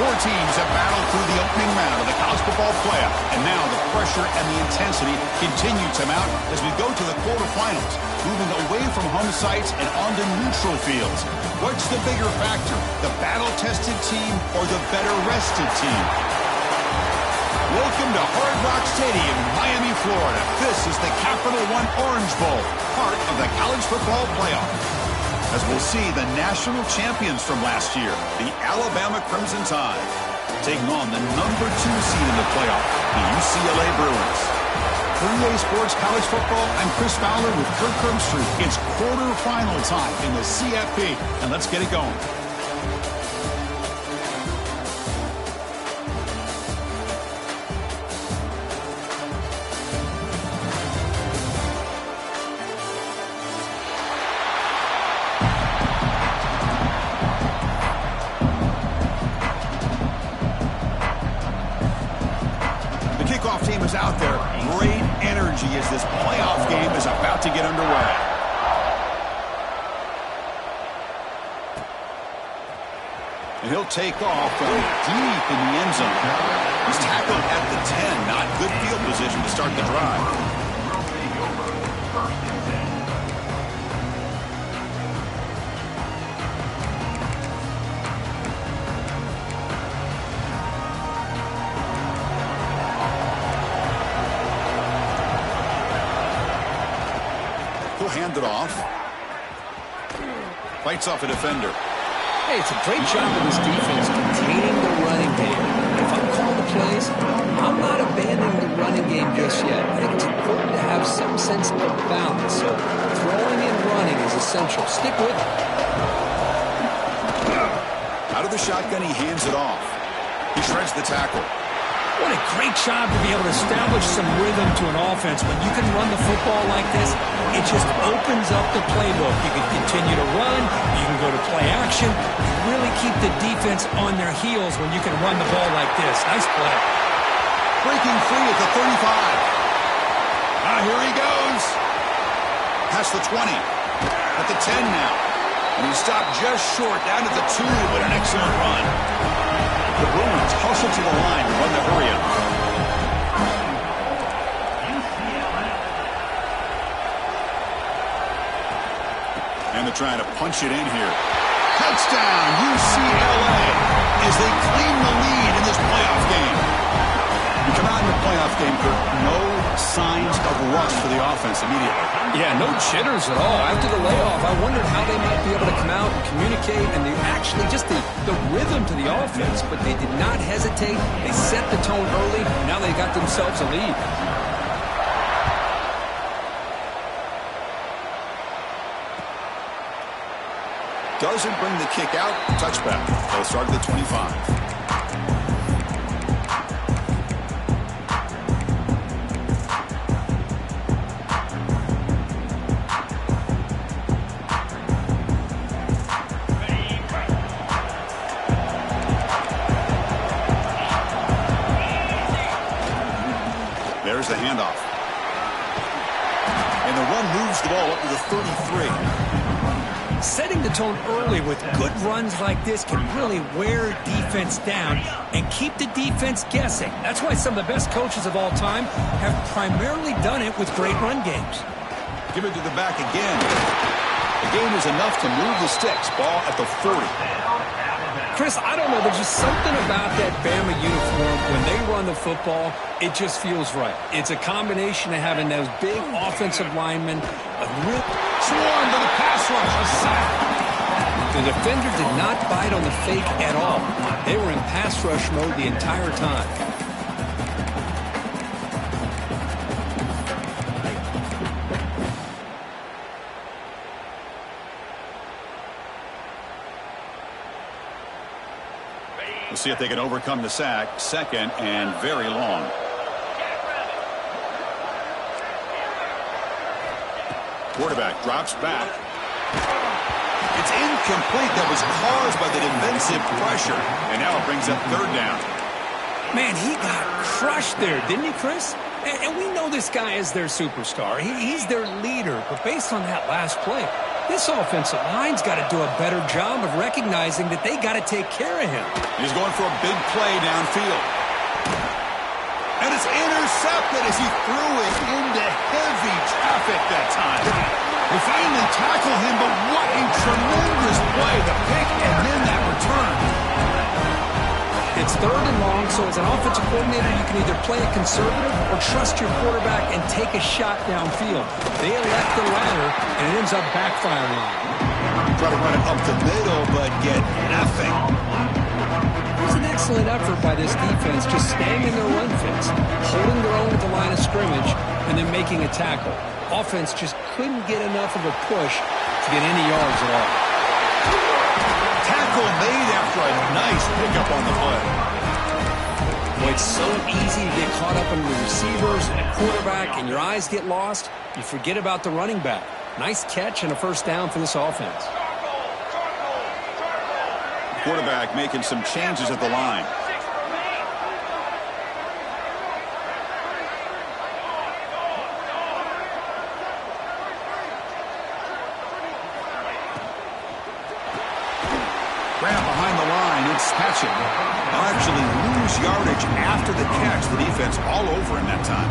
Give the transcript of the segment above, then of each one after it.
Four teams have battled through the opening round of the college football playoff, and now the pressure and the intensity continue to mount as we go to the quarterfinals, moving away from home sites and onto neutral fields. What's the bigger factor, the battle-tested team or the better-rested team? Welcome to Hard Rock Stadium in Miami, Florida. This is the Capital One Orange Bowl, part of the college football playoff. As we'll see the national champions from last year, the Alabama Crimson Tide, taking on the number 2 seed in the playoff, the UCLA Bruins. For EA Sports College Football, I'm Chris Fowler with Kirk Herbstreit. It's quarterfinal time in the CFP, and let's get it going. Team is out there. Great energy as this playoff game is about to get underway. And he'll take off from deep in the end zone. He's tackled at the 10. Not good field position to start the drive. Hand it off. Fights off a defender. Hey, it's a great job of this defense containing the running game. If I'm calling the plays, I'm not abandoning the running game just yet. I think it's important to have some sense of balance. So throwing and running is essential. Stick with it. Out of the shotgun, he hands it off. He shreds the tackle. What a great job to be able to establish some rhythm to an offense. When you can run the football like this, it just opens up the playbook. You can continue to run. You can go to play action. You really keep the defense on their heels when you can run the ball like this. Nice play. Breaking free at the 35. Here he goes. Past the 20. At the 10 now. And he stopped just short down at the 2, but an excellent run. The Bruins hustle to the line to run the hurry-up. And they're trying to punch it in here. Touchdown, UCLA, as they claim the lead in this playoff game. You come out in the playoff game, Kirk, no signs of rust for the offense immediately. Yeah, no jitters at all. After the layoff, I wondered how they might be able to come out and communicate, and they actually just the rhythm to the offense, but they did not hesitate. They set the tone early. Now they got themselves a lead. Doesn't bring the kick out. Touchback. They'll start at the 25. There's the handoff. And the run moves the ball up to the 33. Setting the tone early with good runs like this can really wear defense down and keep the defense guessing. That's why some of the best coaches of all time have primarily done it with great run games. Give it to the back again. The game is enough to move the sticks. Ball at the 40. Chris, I don't know. There's just something about that Bama uniform. When they run the football, it just feels right. It's a combination of having those big offensive linemen, a real swarm to the pass rush, a sack. The defender did not bite on the fake at all. They were in pass rush mode the entire time. We'll see if they can overcome the sack. Second and very long. Quarterback drops back. It's incomplete. That was caused by the defensive pressure. And now it brings up third down. Man, he got crushed there, didn't he, Chris? And we know this guy is their superstar. He's their leader. But based on that last play, This offensive line's got to do a better job of recognizing that they got to take care of him. He's going for a big play downfield. And it's intercepted as he threw it into heavy traffic that time. They finally tackle him, but what a tremendous play. The pick and then that return. It's 3rd and long, so as an offensive coordinator, you can either play it conservative or trust your quarterback and take a shot downfield. They elect the latter, and it ends up backfiring. Try to run it up the middle, but get nothing. It was an excellent effort by this defense, just staying in their run fence, holding their own at the line of scrimmage, and then making a tackle. Offense just couldn't get enough of a push to get any yards at all. Tackle made after a nice pickup on the play. Boy, it's so easy to get caught up in the receivers and the quarterback, and your eyes get lost. You forget about the running back. Nice catch and a first down for this offense. Quarterback making some changes at the line. Grab behind the line, it's catching. They'll actually lose yardage after the catch. The defense all over him that time.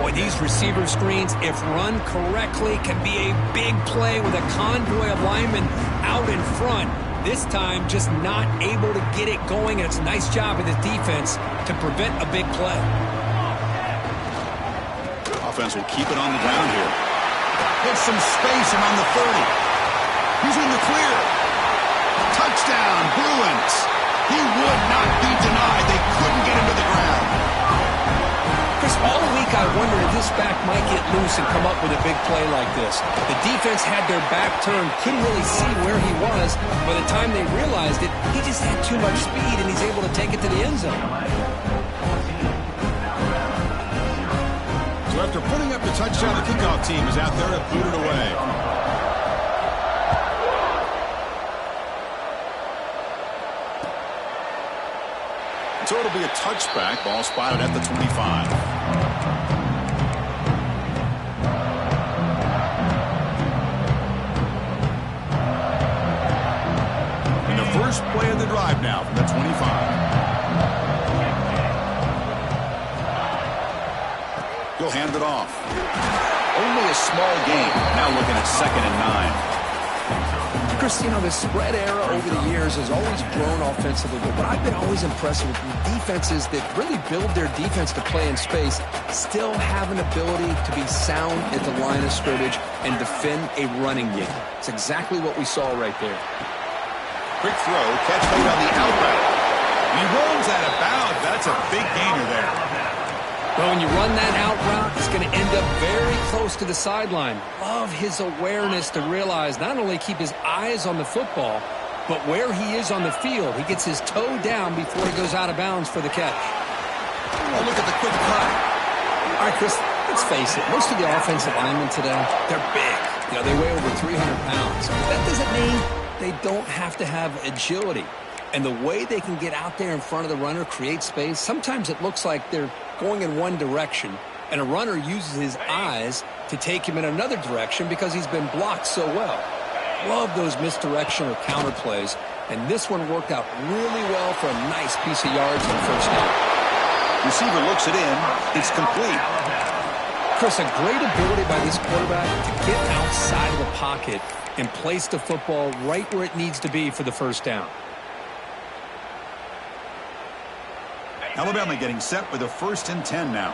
Boy, these receiver screens, if run correctly, can be a big play with a convoy of linemen out in front. This time, just not able to get it going, and it's a nice job of the defense to prevent a big play. Offense will keep it on the ground here. Hits some space around the 30. He's in the clear. Touchdown, Bruins. He would not be denied. They couldn't get him to the ground. Chris, all week I wondered if this back might get loose and come up with a big play like this. The defense had their back turned, couldn't really see where he was. By the time they realized it, he just had too much speed, and he's able to take it to the end zone. So after putting up the touchdown, the kickoff team is out there to boot it away. So it'll be a touchback. Ball spotted at the 25. And the first play of the drive now from the 25. He'll hand it off. Only a small gain. Now looking at 2nd and 9. Chris, you know, the spread era over the years has always grown offensively, but what I've been always impressed with defenses that really build their defense to play in space still have an ability to be sound at the line of scrimmage and defend a running game. It's exactly what we saw right there. Quick throw, catch made on the out route. He runs out of bounds. That's a big gainer there. Well, when you run that out route, it's going to end up very close to the sideline. Love his awareness to realize not only keep his eyes on the football, but where he is on the field. He gets his toe down before he goes out of bounds for the catch. Oh, look at the quick cut. All right, Chris, let's face it. Most of the offensive linemen today, they're big. You know, they weigh over 300 pounds. But that doesn't mean they don't have to have agility. And the way they can get out there in front of the runner, create space, sometimes it looks like they're going in one direction, and a runner uses his eyes to take him in another direction because he's been blocked so well. Love those misdirection or counter plays, and this one worked out really well for a nice piece of yards on the first down. Receiver looks it in. It's complete. Chris, a great ability by this quarterback to get outside of the pocket and place the football right where it needs to be for the first down. Alabama getting set with a 1st and 10 now.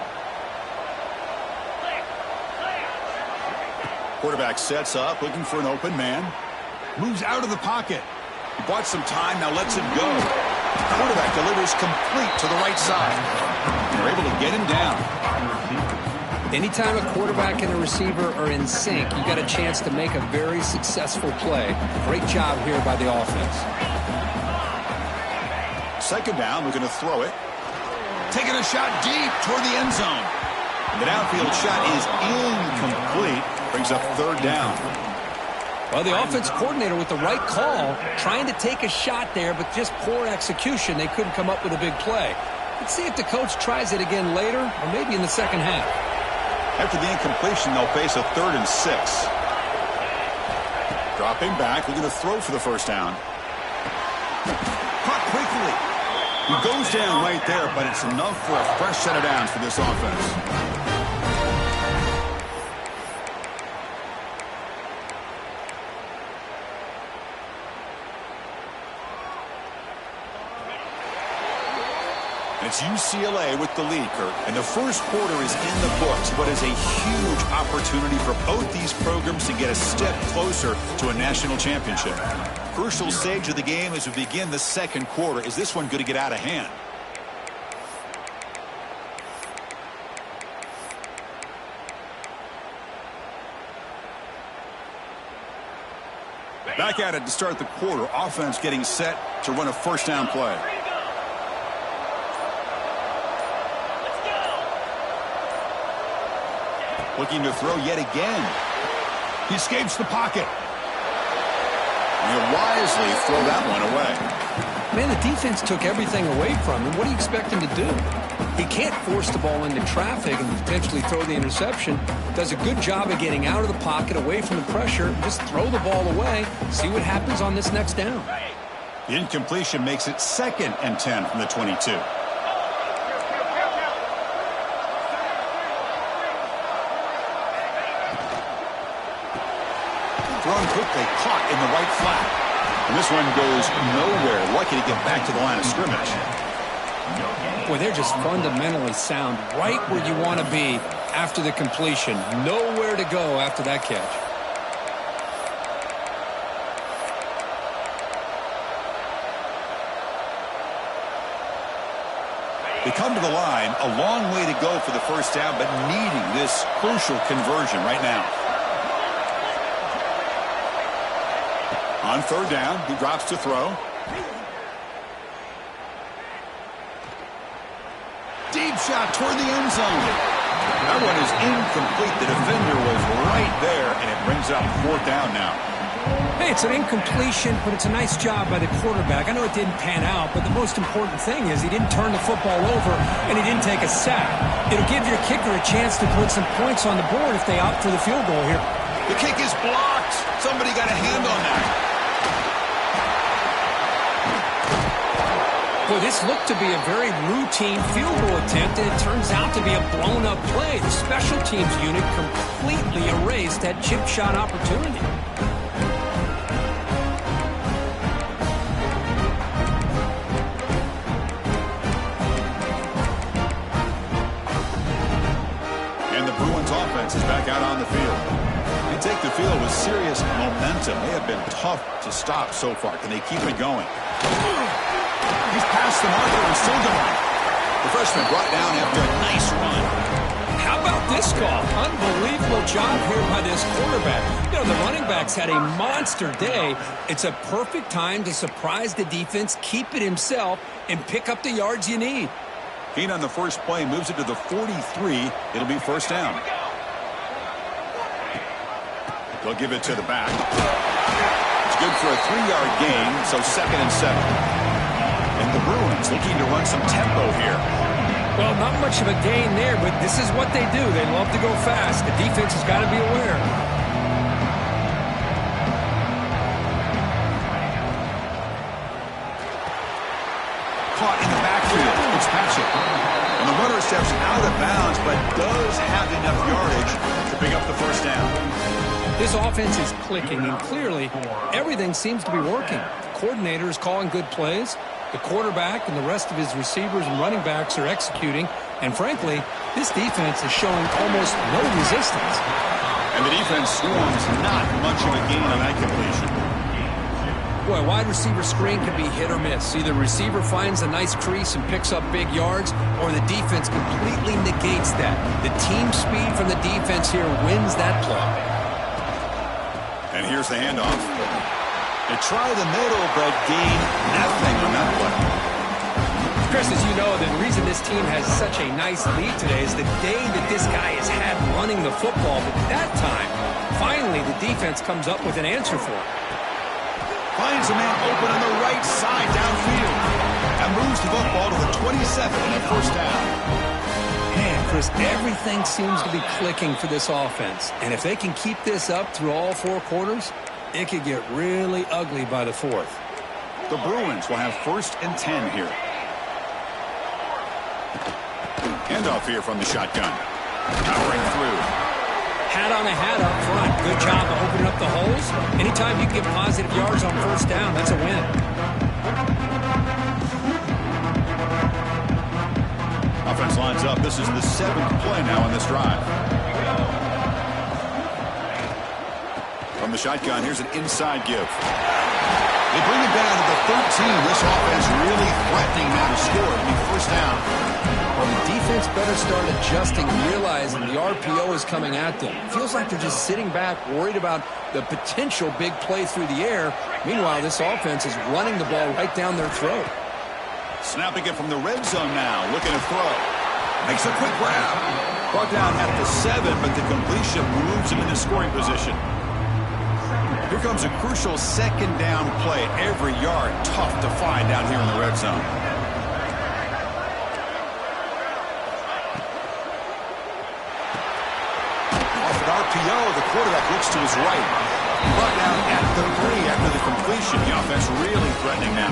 Quarterback sets up, looking for an open man. Moves out of the pocket. He bought some time, now lets it go. Quarterback delivers complete to the right side. They're able to get him down. Anytime a quarterback and a receiver are in sync, you got a chance to make a very successful play. Great job here by the offense. 2nd down, looking to throw it. Taking a shot deep toward the end zone. The downfield shot is incomplete. Brings up 3rd down. Well, the offense coordinator with the right call, trying to take a shot there, but just poor execution. They couldn't come up with a big play. Let's see if the coach tries it again later, or maybe in the second half. After the incompletion, they'll face a 3rd and 6. Dropping back, looking to throw for the first down. Caught quickly. He goes down right there, but it's enough for a fresh set of downs for this offense. It's UCLA with the lead, Kurt. And the first quarter is in the books, but is a huge opportunity for both these programs to get a step closer to a national championship. Crucial stage of the game as we begin the second quarter. Is this one going to get out of hand? Back at it to start the quarter. Offense getting set to run a first down play. Looking to throw yet again. He escapes the pocket. And he'll wisely throw that one away. Man, the defense took everything away from him. What do you expect him to do? He can't force the ball into traffic and potentially throw the interception. Does a good job of getting out of the pocket, away from the pressure. Just throw the ball away. See what happens on this next down. The incompletion makes it 2nd and 10 from the 22. Thrown quickly, caught in the right flat. And this one goes nowhere. Lucky to get back to the line of scrimmage. Boy, they're just fundamentally sound. Right where you want to be after the completion. Nowhere to go after that catch. They come to the line, a long way to go for the first down, but needing this crucial conversion right now. On third down, he drops to throw. Deep shot toward the end zone. That one is incomplete. The defender was right there, and it brings up 4th down now. Hey, it's an incompletion, but it's a nice job by the quarterback. I know it didn't pan out, but the most important thing is he didn't turn the football over, and he didn't take a sack. It'll give your kicker a chance to put some points on the board if they opt for the field goal here. The kick is blocked. Somebody got a hand on that. Boy, this looked to be a very routine field goal attempt, and it turns out to be a blown-up play. The special teams unit completely erased that chip shot opportunity. And the Bruins offense is back out on the field. They take the field with serious momentum. They have been tough to stop so far. Can they keep it going? He's past the marker and still going. The freshman brought down after a nice run. How about this call? Unbelievable job here by this quarterback. You know, the running backs had a monster day. It's a perfect time to surprise the defense, keep it himself, and pick up the yards you need. Keen on the first play, moves it to the 43. It'll be first down. They'll give it to the back. It's good for a 3-yard gain, so 2nd and 7. And the Bruins looking to run some tempo here. Well, not much of a gain there, but this is what they do. They love to go fast. The defense has got to be aware. Caught in the backfield. It's Patchett. And the runner steps out of bounds, but does have enough yardage to pick up the first down. This offense is clicking, and clearly everything seems to be working. The coordinator is calling good plays. The quarterback and the rest of his receivers and running backs are executing. And frankly, this defense is showing almost no resistance. And the defense swarms not much of a gain on that completion. Boy, a wide receiver screen can be hit or miss. Either receiver finds a nice crease and picks up big yards, or the defense completely negates that. The team speed from the defense here wins that play. And here's the handoff. They try the middle, but gain nothing on that play. Chris, as you know, the reason this team has such a nice lead today is the day that this guy has had running the football. But that time, finally, the defense comes up with an answer for it. Finds a man open on the right side downfield. And moves the football to the 27 and a first down. Man, Chris, everything seems to be clicking for this offense. And if they can keep this up through all 4 quarters, It could get really ugly by the fourth. The Bruins will have 1st and 10 here. Handoff here from the shotgun. Powering through. Hat on a hat up front. Good job of opening up the holes. Anytime you can get positive yards on 1st down, that's a win. Offense lines up. This is the 7th play now on this drive. From the shotgun, here's an inside give. They bring it down to the 13. This offense really threatening now to score. It'll be 1st down. Well, the defense better start adjusting, realizing the RPO is coming at them. Feels like they're just sitting back, worried about the potential big play through the air. Meanwhile, this offense is running the ball right down their throat. Snapping it from the red zone now, looking to throw. Makes a quick grab. Brought down at the 7, but the completion moves him into scoring position. Here comes a crucial 2nd down play. Every yard tough to find out here in the red zone. Off an RPO, the quarterback looks to his right. Brought down at the 3 after the completion. The offense really threatening now.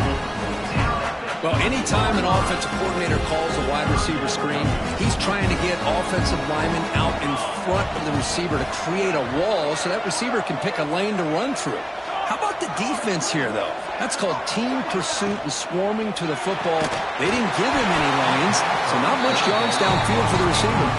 Well, anytime an offensive coordinator calls a wide receiver screen, he's trying to get offensive linemen out in front of the receiver to create a wall so that receiver can pick a lane to run through. How about the defense here, though? That's called team pursuit and swarming to the football. They didn't give him any lanes, so not much yards downfield for the receiver.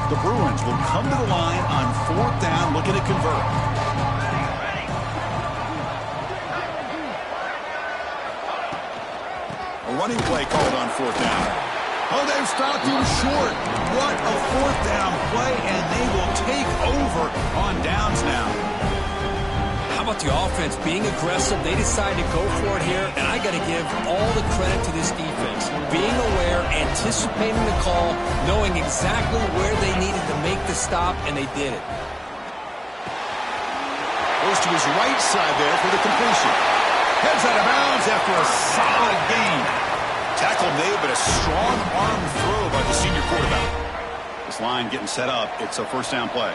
The Bruins will come to the line on 4th down, looking to convert. A running play called on 4th down. Oh, they've stopped him short. What a 4th down play, and they will take over on downs now. How about the offense being aggressive? They decide to go for it here, and I got to give all the credit to this defense. Being aware, anticipating the call, knowing exactly where they needed to make the stop, and they did it. Goes to his right side there for the completion. Heads out of bounds after a solid gain. Tackle made, but a strong arm throw by the senior quarterback. This line getting set up. It's a 1st down play.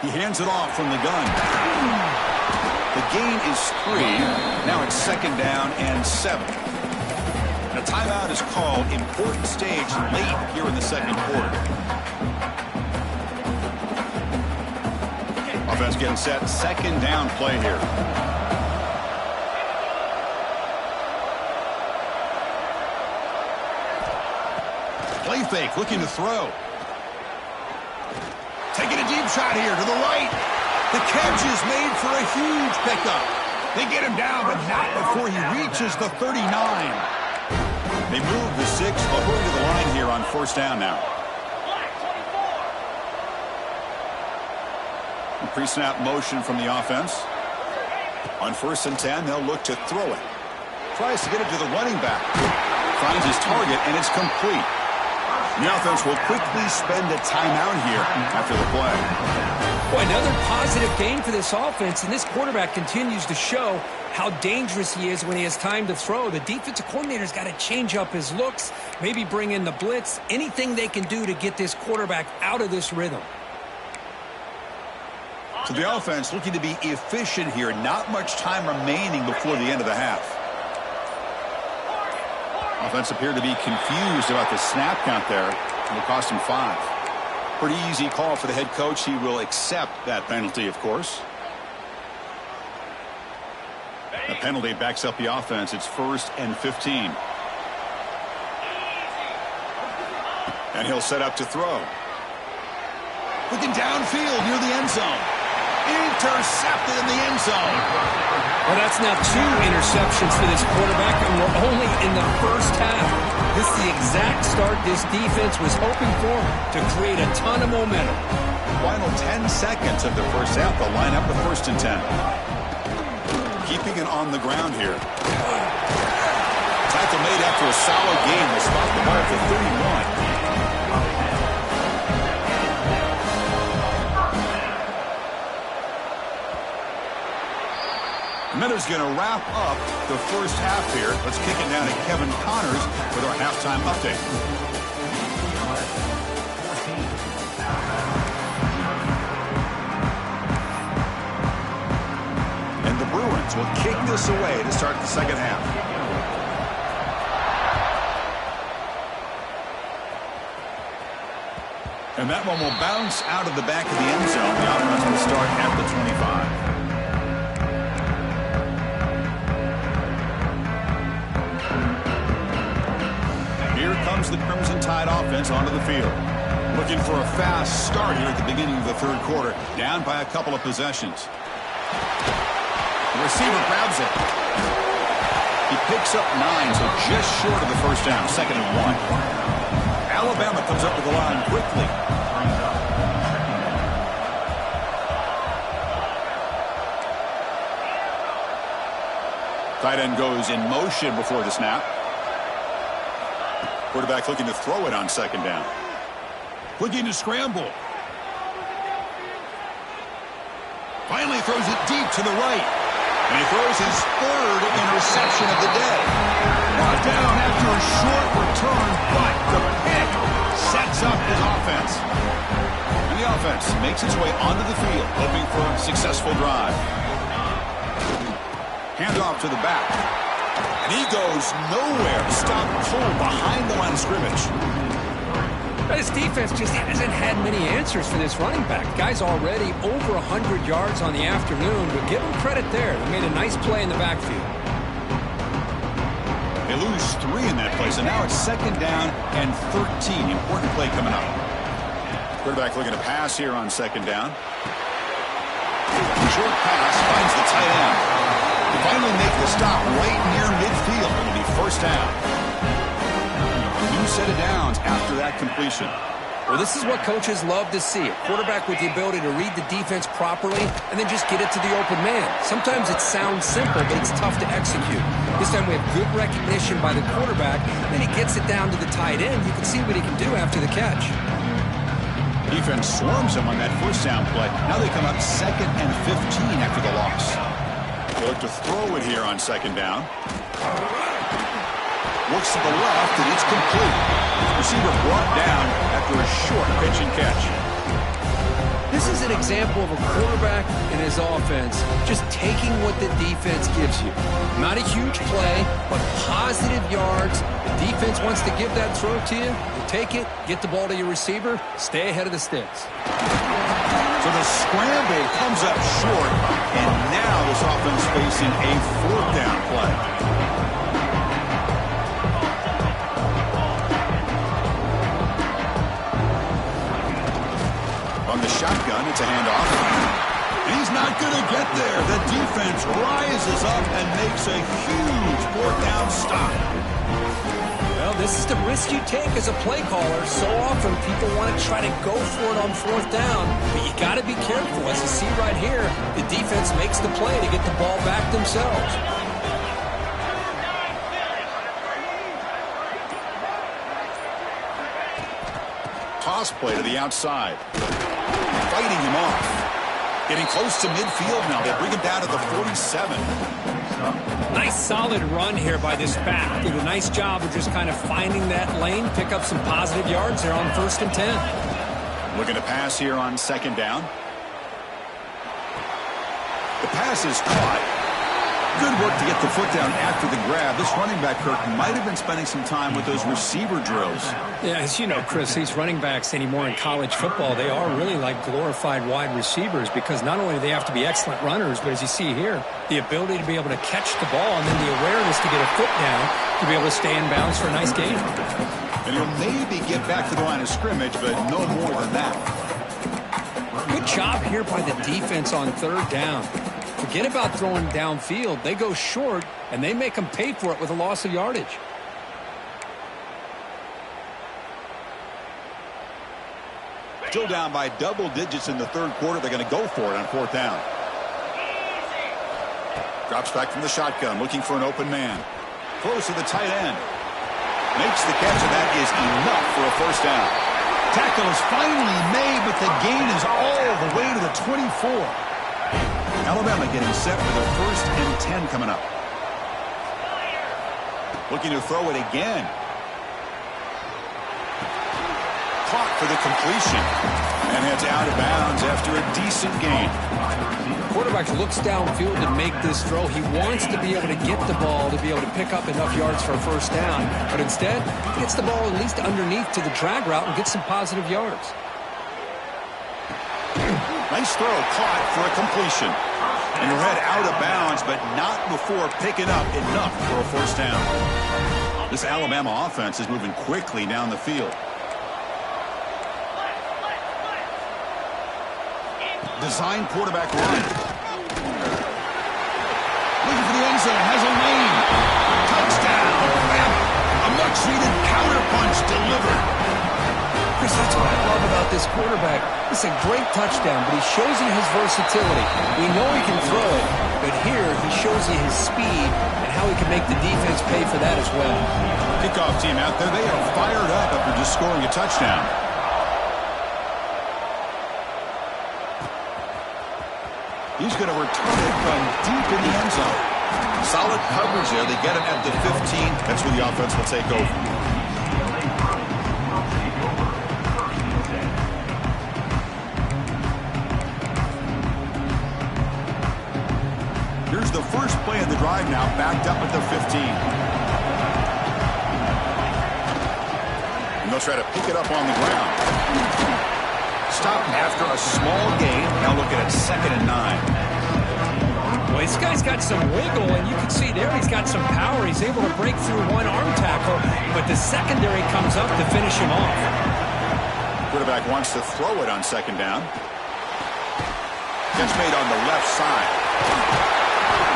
He hands it off from the gun. The gain is 3. Now it's 2nd down and 7. And a timeout is called. Important stage late here in the 2nd quarter. Offense getting set. 2nd down play here. Play fake, looking to throw. Taking a deep shot here to the right. The catch is made for a huge pickup. They get him down, but not before he reaches the 39. They move the 6 over to the line here on 1st down now. Pre-snap motion from the offense. On 1st and 10, they'll look to throw it. Tries to get it to the running back. Finds his target, and it's complete. The offense will quickly spend a timeout here after the play. Boy, another positive game for this offense, and this quarterback continues to show how dangerous he is when he has time to throw. The defensive coordinator's got to change up his looks, maybe bring in the blitz, anything they can do to get this quarterback out of this rhythm. So the offense looking to be efficient here. Not much time remaining before the end of the half. Offense appeared to be confused about the snap count there. It will cost him 5. Pretty easy call for the head coach. He will accept that penalty, of course. The penalty backs up the offense. It's 1st and 15. And he'll set up to throw. Looking downfield near the end zone. Intercepted in the end zone. Well, that's now 2 interceptions for this quarterback, and we're only in the 1st half. This is the exact start this defense was hoping for to create a ton of momentum. Final 10 seconds of the 1st half. They'll line up with 1st and 10. Keeping it on the ground here. Tackle made after a solid game. They spot the ball at the 31. Weather's going to wrap up the first half here. Let's kick it down to Kevin Connors with our halftime update. And the Bruins will kick this away to start the second half. And that one will bounce out of the back of the end zone. The offense will start at the 25. Here comes the Crimson Tide offense onto the field. Looking for a fast start here at the beginning of the third quarter. Down by a couple of possessions. The receiver grabs it. He picks up 9, so just short of the first down. 2nd and 1. Alabama comes up to the line quickly. Tight end goes in motion before the snap. Quarterback looking to throw it on 2nd down. Looking to scramble. Finally throws it deep to the right. And he throws his 3rd interception of the day. Brought down after a short return, but the pick sets up his offense. And the offense makes its way onto the field, hoping for a successful drive. Handoff to the back. And he goes nowhere. Stop pull behind the line of scrimmage. This defense just hasn't had many answers for this running back. The guy's already over 100 yards on the afternoon, but give him credit there. They made a nice play in the backfield. They lose 3 in that play, so now it's 2nd down and 13. Important play coming up. Quarterback looking to pass here on 2nd down. Short pass finds the tight end. They finally make the stop right near midfield. It'll be 1st down. New set of downs after that completion. Well, this is what coaches love to see. A quarterback with the ability to read the defense properly and then just get it to the open man. Sometimes it sounds simple, but it's tough to execute. This time we have good recognition by the quarterback. Then he gets it down to the tight end. You can see what he can do after the catch. Defense swarms him on that 1st down play. Now they come up 2nd and 15 after the loss. They look to throw it here on 2nd down. Looks to the left, and it's complete. Receiver brought down after a short pitch and catch. This is an example of a quarterback and his offense just taking what the defense gives you. Not a huge play, but positive yards. The defense wants to give that throw to you. You take it, get the ball to your receiver, stay ahead of the sticks. So the scramble comes up short, and now this offense facing a 4th down play. On the shotgun, it's a handoff. He's not going to get there. The defense rises up and makes a huge 4th down stop. Well, this is the risk you take as a play caller. So often people want to try to go for it on 4th down, but you got to be careful. As you see right here, the defense makes the play to get the ball back themselves. Toss play to the outside. Fighting him off. Getting close to midfield now. They bring him down to the 47. Nice solid run here by this back. Did a nice job of just kind of finding that lane, pick up some positive yards there on 1st and 10. Looking to pass here on 2nd down. The pass is caught. Good work to get the foot down after the grab. This running back, Kirk, might have been spending some time with those receiver drills. Yeah, as you know, Chris, these running backs anymore in college football, they are really like glorified wide receivers because not only do they have to be excellent runners, but as you see here, the ability to be able to catch the ball and then the awareness to get a foot down to be able to stay in bounds for a nice gain. And he'll maybe get back to the line of scrimmage, but no more than that. Good job here by the defense on 3rd down. Forget about throwing downfield. They go short, and they make them pay for it with a loss of yardage. Still down by double digits in the 3rd quarter. They're going to go for it on 4th down. Drops back from the shotgun, looking for an open man. Close to the tight end. Makes the catch, and that is enough for a 1st down. Tackle is finally made, but the gain is all the way to the 24. Alabama getting set for the 1st and 10 coming up. Looking to throw it again. Caught for the completion. And heads out of bounds after a decent gain. The quarterback looks downfield to make this throw. He wants to be able to get the ball to be able to pick up enough yards for a first down. But instead, he gets the ball at least underneath to the drag route and gets some positive yards. Nice throw, caught for a completion. And he'll head out of bounds, but not before picking up enough for a first down. This Alabama offense is moving quickly down the field. Design quarterback run. Looking for the end zone, has a lane. Touchdown, Alabama. A much-needed counterpunch delivered. Chris, that's what I love about this quarterback. It's a great touchdown, but he shows you his versatility. We know he can throw it, but here he shows you his speed and how he can make the defense pay for that as well. Kickoff team out there, they are fired up after just scoring a touchdown. He's going to return it from deep in the end zone. Solid coverage there. They get him at the 15. That's where the offense will take over. Here's the first play of the drive now, backed up at the 15. And they'll try to pick it up on the ground. Stop after a small gain. Now looking at 2nd and 9. Well, this guy's got some wiggle, and you can see there he's got some power. He's able to break through one arm tackle, but the secondary comes up to finish him off. Quarterback wants to throw it on 2nd down. Catch made on the left side.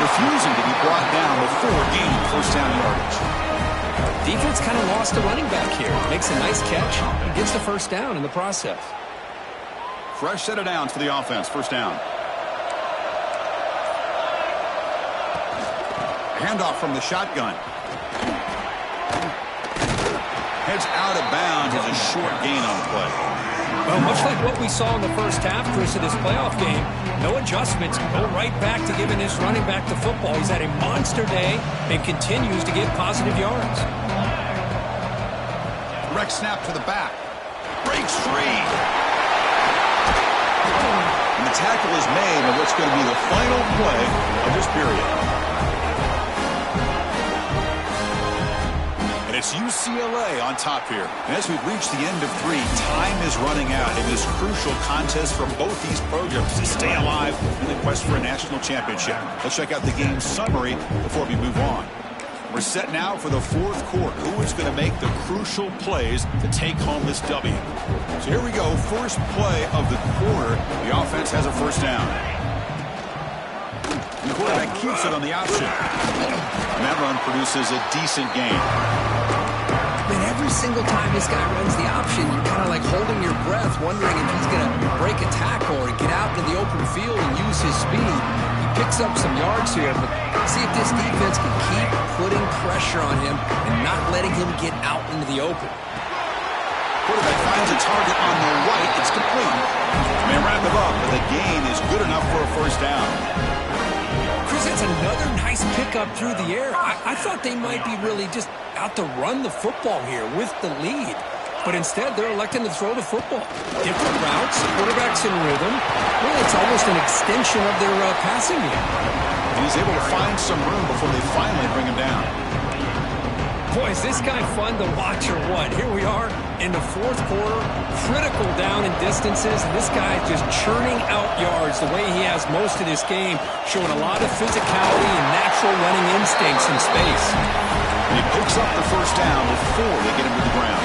Refusing to be brought down before gaining first down yardage. Defense kind of lost the running back here. Makes a nice catch and gets the first down in the process. Fresh set of downs for the offense. First down. Handoff from the shotgun. Heads out of bounds as a short gain on the play. Well, much like what we saw in the first half, Chris, of this playoff game, no adjustments. Go right back to giving this running back the football. He's had a monster day and continues to get positive yards. Direct snap to the back. Breaks free. And the tackle is made on what's going to be the final play of this period. And it's UCLA on top here. And as we've reached the end of 3, time is running out in this crucial contest for both these programs to stay alive in the quest for a national championship. Let's check out the game summary before we move on. We're set now for the 4th quarter. Who is going to make the crucial plays to take home this W? So here we go. First play of the quarter. The offense has a first down. And the quarterback keeps it on the option. And that run produces a decent gain. Man, every single time this guy runs the option, you're kind of like holding your breath, wondering if he's going to break a tackle or get out into the open field and use his speed. He picks up some yards here, but see if this defense can keep putting pressure on him and not letting him get out into the open. Quarterback finds a target on the right. It's complete. May wrap him up, but the gain is good enough for a first down. Chris, it's another nice pickup through the air. I thought they might be really just out to run the football here with the lead. But instead, they're electing to throw the football. Different routes, quarterbacks in rhythm. Really, it's almost an extension of their passing game. And he's able to find some room before they finally bring him down. Boy, is this guy fun to watch or what? Here we are in the 4th quarter, critical down in distances, and this guy is just churning out yards the way he has most of this game, showing a lot of physicality and natural running instincts in space. And he picks up the first down before they get him to the ground.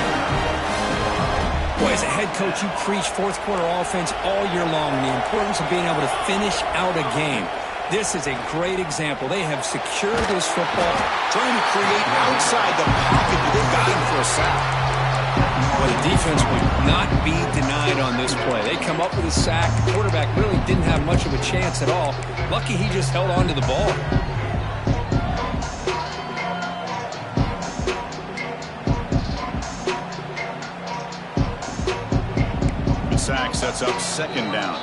Boy, as a head coach, you preach 4th quarter offense all year long, the importance of being able to finish out a game. This is a great example. They have secured this football. Trying to create outside the pocket, but they got him for a sack. Well, the defense would not be denied on this play. They come up with a sack. The quarterback really didn't have much of a chance at all. Lucky he just held on to the ball. The sack sets up 2nd down.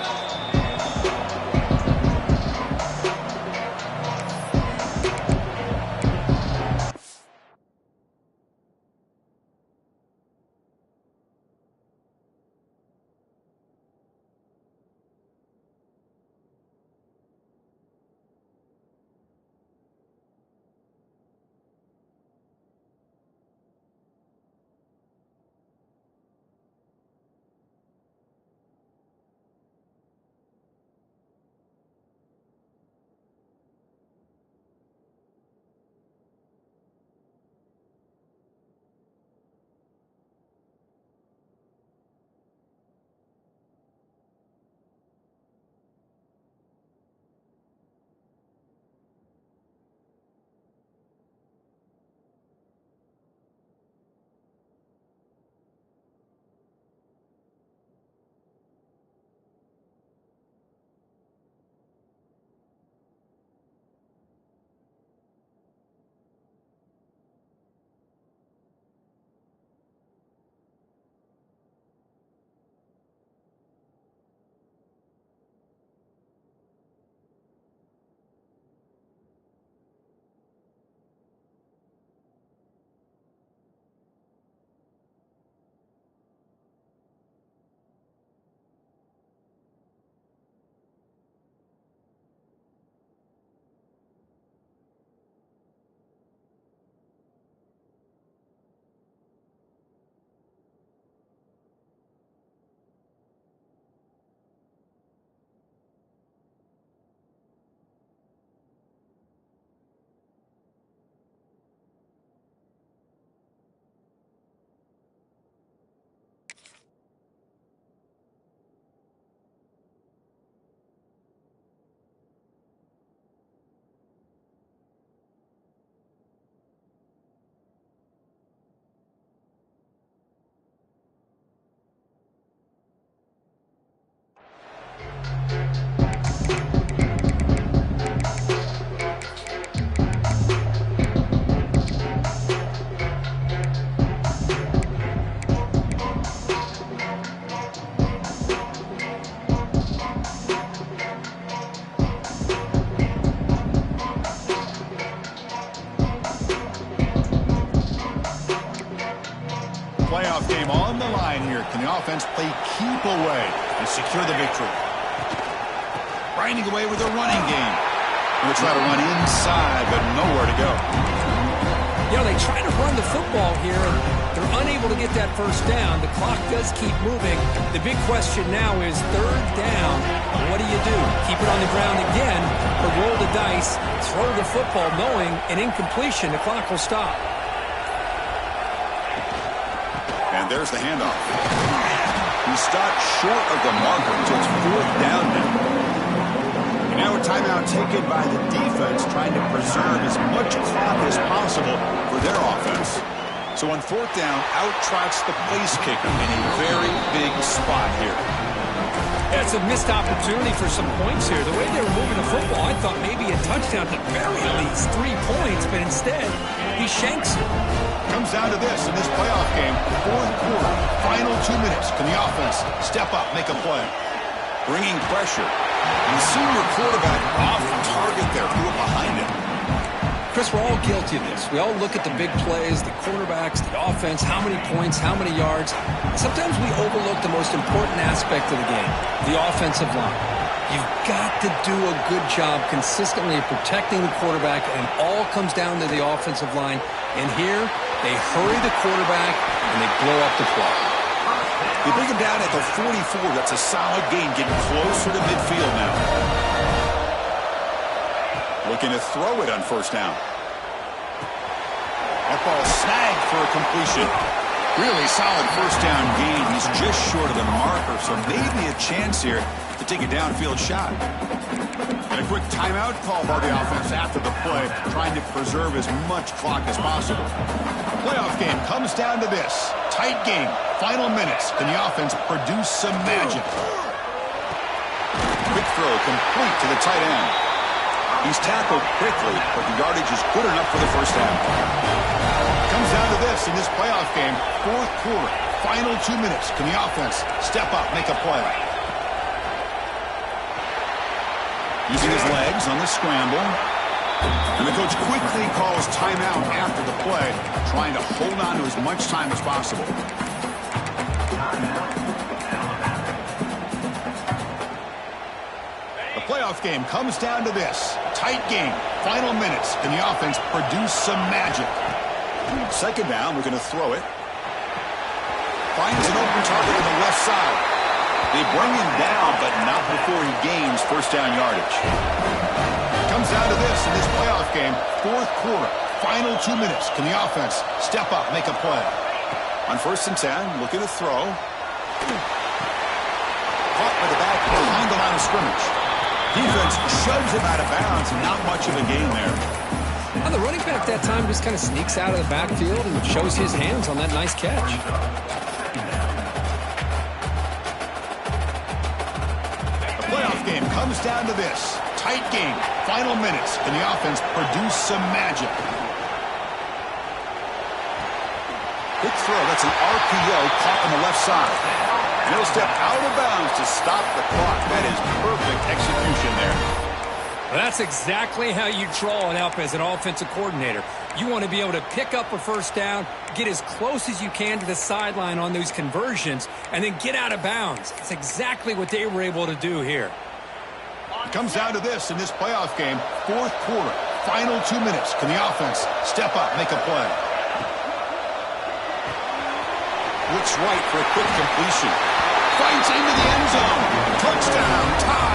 Playoff game on the line here. Can the offense play keep away and secure the victory? Grinding away with a running game. We'll try to run inside, but nowhere to go. You know, they try to run the football here, and they're unable to get that first down. The clock does keep moving. The big question now is third down. What do? Keep it on the ground again, or roll the dice, throw the football, knowing an incompletion, the clock will stop. And there's the handoff. He stopped short of the marker, so it's fourth down now. And now a timeout taken by the defense, trying to preserve as much clock as possible for their offense. So on fourth down, out trots the place kicker in a very big spot here. Yeah, it's a missed opportunity for some points here. The way they were moving the football, I thought maybe a touchdown at the very least, 3 points, but instead, he shanks it. Comes down to this in this playoff game, fourth quarter, final 2 minutes. Can the offense step up, make a play? Bringing pressure. And the senior quarterback off target there, threw it behind him. Chris, we're all guilty of this. We all look at the big plays, the quarterbacks, the offense, how many points, how many yards. Sometimes we overlook the most important aspect of the game, the offensive line. You've got to do a good job consistently of protecting the quarterback, and it all comes down to the offensive line. And here, they hurry the quarterback, and they blow up the play. They bring him down at the 44. That's a solid gain, getting closer to midfield now. Looking to throw it on first down. That ball snagged for a completion. Really solid first down gain. He's just short of the marker, so maybe a chance here to take a downfield shot. And a quick timeout call by the offense after the play, trying to preserve as much clock as possible. Playoff game comes down to this. Tight game, final minutes. Can the offense produce some magic? Quick throw complete to the tight end. He's tackled quickly, but the yardage is good enough for the first down. Comes down to this in this playoff game, fourth quarter, final 2 minutes. Can the offense step up, make a play? Using his legs on the scramble. And the coach quickly calls timeout after the play, trying to hold on to as much time as possible. The playoff game comes down to this. Tight game, final minutes. Can the offense produce some magic? Second down, we're going to throw it. Finds an open target on the left side. They bring him down, but not before he gains first down yardage. Comes down to this in this playoff game, fourth quarter, final 2 minutes. Can the offense step up, make a play? On first and 10, looking to throw. Caught by the back behind the line of scrimmage. Defense shoves him out of bounds, and not much of a gain there. Well, the running back that time just kind of sneaks out of the backfield and shows his hands on that nice catch. The playoff game comes down to this. Tight game, final minutes. Can the offense produce some magic? Quick throw, that's an RPO caught on the left side. And he'll step out of bounds to stop the clock. That is perfect execution there. Well, that's exactly how you draw it up as an offensive coordinator. You want to be able to pick up a first down, get as close as you can to the sideline on those conversions, and then get out of bounds. That's exactly what they were able to do here. It comes down to this in this playoff game, fourth quarter, final 2 minutes. Can the offense step up, make a play? Looks right for a quick completion. Fights into the end zone. Touchdown, tied.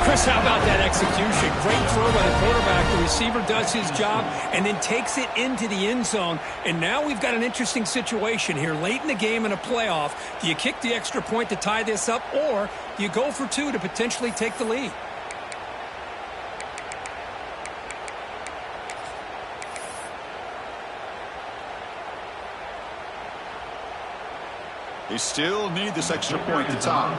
Chris, how about that execution? Great throw by the quarterback. The receiver does his job and then takes it into the end zone. And now we've got an interesting situation here. Late in the game in a playoff, do you kick the extra point to tie this up, or do you go for 2 to potentially take the lead? They still need this extra point to tie.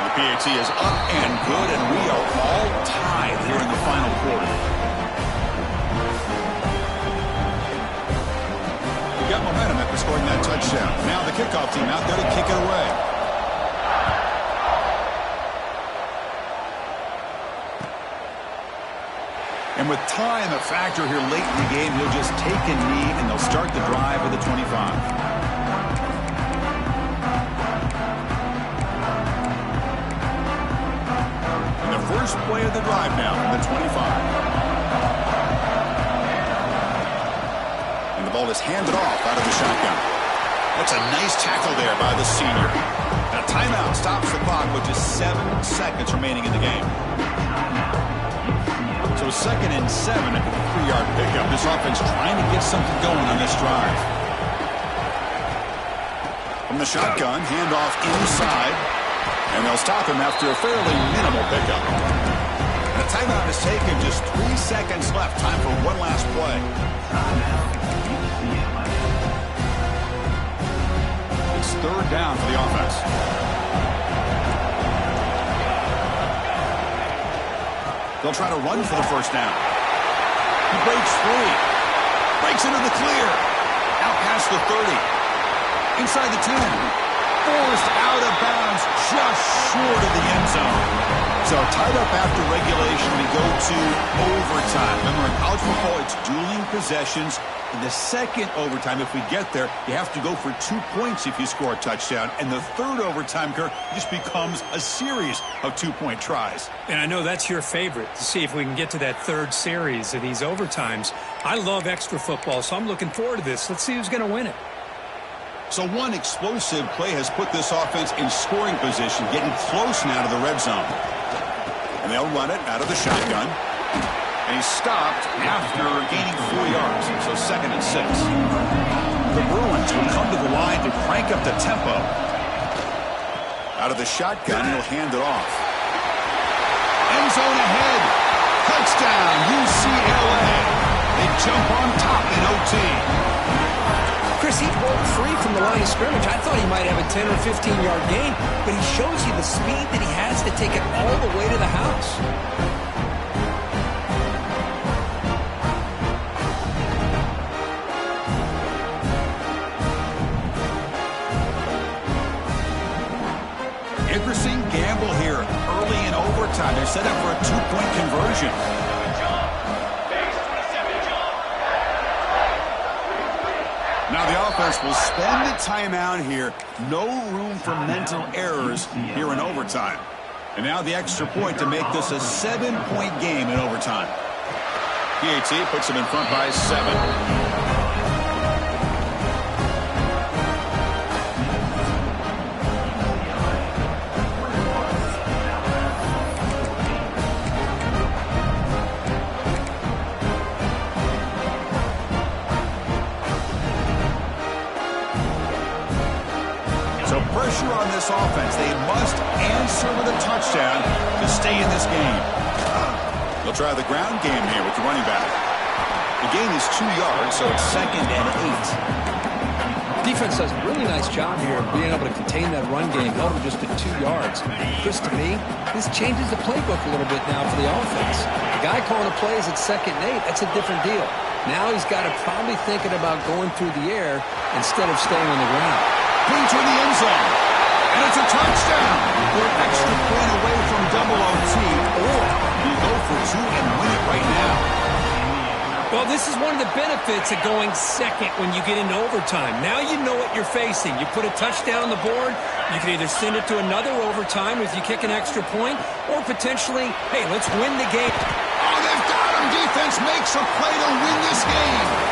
The PAT is up and good, and we are all tied here in the final quarter. We got momentum after scoring that touchdown. Now the kickoff team out there to kick it away. And with time a factor here late in the game, he'll just take a knee and they'll start the drive at the 25. And the first play of the drive now from the 25. And the ball is handed off out of the shotgun. That's a nice tackle there by the senior. A timeout stops the clock with just 7 seconds remaining in the game. So 2nd and 7 at the 3-yard pickup. This offense trying to get something going on this drive. From the shotgun, handoff inside. And they'll stop him after a fairly minimal pickup. And a timeout is taken. Just 3 seconds left. Time for one last play. It's 3rd down for the offense. They'll try to run for the first down. He breaks free. Breaks into the clear. Out past the 30. Inside the 10. Forced out of bounds just short of the end zone. So tied up after regulation, we go to overtime. Remember, in college football, it's dueling possessions. In the second overtime, if we get there, you have to go for 2 points if you score a touchdown. And the third overtime, Kirk, just becomes a series of 2-point tries. And I know that's your favorite, to see if we can get to that third series of these overtimes. I love extra football, so I'm looking forward to this. Let's see who's going to win it. So one explosive play has put this offense in scoring position, getting close now to the red zone. And they'll run it out of the shotgun. And he's stopped after gaining 4 yards. So 2nd and 6. The Bruins will come to the line to crank up the tempo. Out of the shotgun, he'll hand it off. End zone ahead. Touchdown, UCLA. They jump on top in OT. Chris, he broke free from the line of scrimmage. I thought he might have a 10 or 15-yard gain, but he shows you the speed that he has to take it all the way to the house. Interesting gamble here early in overtime. They're set up for a 2-point conversion. Now the offense will spend the timeout here. No room for mental errors here in overtime. And now the extra point to make this a 7-point game in overtime. PAT puts them in front by 7. Pressure on this offense. They must answer with a touchdown to stay in this game. They'll try the ground game here with the running back. The gain is 2 yards, so it's 2nd and 8. Defense does a really nice job here of being able to contain that run game, held him just at 2 yards. Chris, to me, this changes the playbook a little bit now for the offense. The guy calling the plays at 2nd and 8, that's a different deal. Now he's got to probably thinking about going through the air instead of staying on the ground. Into the end zone. And it's a touchdown. We're an extra point away from double OT. Or you go for 2 and win it right now. Well, this is one of the benefits of going second when you get into overtime. Now you know what you're facing. You put a touchdown on the board, you can either send it to another overtime if you kick an extra point, or potentially, hey, let's win the game. Oh, they've got him. Defense makes a play to win this game.